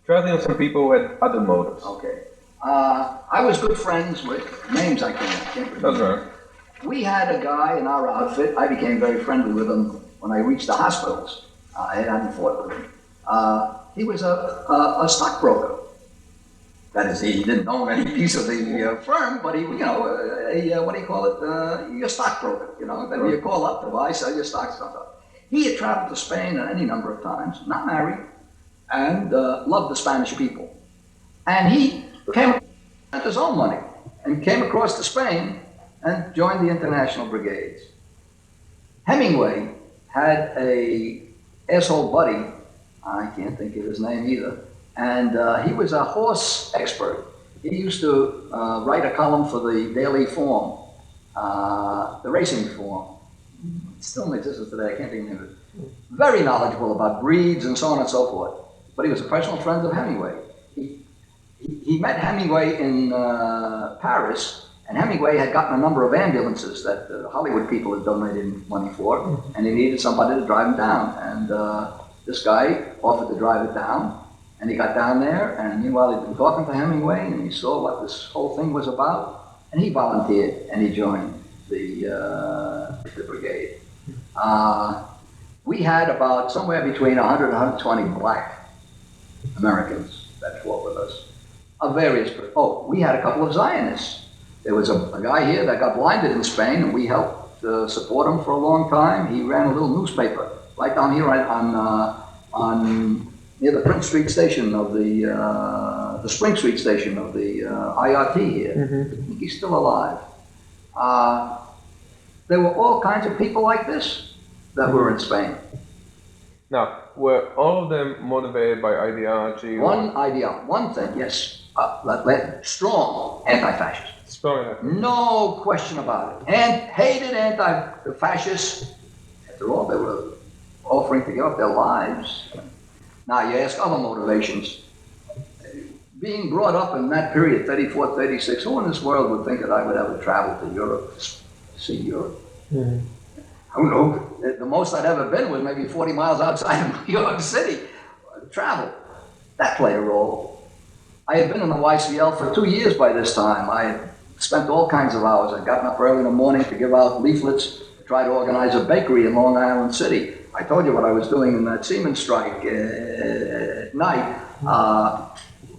Try to think of some people who had other motives. Okay. I was good friends with names I can't That's remember. right. We had a guy in our outfit. I became very friendly with him when I reached the hospitals. I hadn't fought with him. He was a stockbroker. That is, he didn't own any piece of the firm, but he, what do you call it? Your stockbroker, that you call up to buy, sell your stocks, stuff. He had traveled to Spain any number of times, not married, and loved the Spanish people. And he came with his own money and came across to Spain and joined the international brigades. Hemingway had a asshole buddy, I can't think of his name either, and he was a horse expert. He used to write a column for the Daily Form, the racing form. It still in existence today, I can't think of it. Very knowledgeable about breeds and so on and so forth. But he was a personal friend of Hemingway. He met Hemingway in Paris, and Hemingway had gotten a number of ambulances that Hollywood people had donated money for, and he needed somebody to drive him down. And this guy offered to drive it down, and he got down there, and meanwhile he'd been talking to Hemingway, and he saw what this whole thing was about, and he volunteered, and he joined the brigade. We had about somewhere between 100 and 120 black Americans that fought with us. Of various, we had a couple of Zionists. There was a guy here that got blinded in Spain, and we helped support him for a long time. He ran a little newspaper right down here on near the Prince Street station of the Spring Street station of the IRT here. I think he's still alive. There were all kinds of people like this that were in Spain. Now, were all of them motivated by ideology? One thing, yes. Strong anti-fascist. Strong. No question about it. And hated anti-fascists. After all, they were offering to give up their lives. Now, you ask other motivations. Being brought up in that period, 34, 36, who in this world would think that I would ever travel to Europe, see Europe? Who knew? The most I'd ever been was maybe 40 miles outside of New York City. Travel. That played a role. I had been in the YCL for 2 years by this time. I had spent all kinds of hours. I'd gotten up early in the morning to give out leaflets to try to organize a bakery in Long Island City. I told you what I was doing in that Siemens strike at night.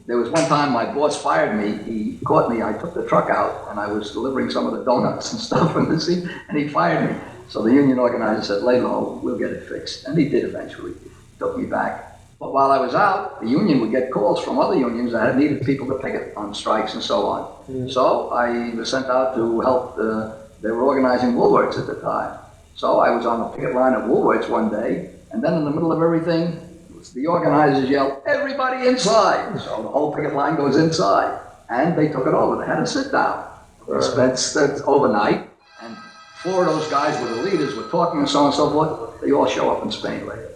There was one time my boss fired me. He caught me. I took the truck out, and I was delivering some of the donuts and stuff from the scene, and he fired me. So the union organizer said, "Lay low, we'll get it fixed." And he did eventually. He took me back. But while I was out, the union would get calls from other unions that had needed people to picket on strikes and so on. So I was sent out to help. They were organizing Woolworths at the time. So I was on the picket line at Woolworths one day, and then in the middle of everything, the organizers yelled, "Everybody inside!" So the whole picket line goes inside. And they took it over. They had to sit down. They spent overnight, and 4 of those guys were the leaders, were talking and so on and so forth. They all show up in Spain later.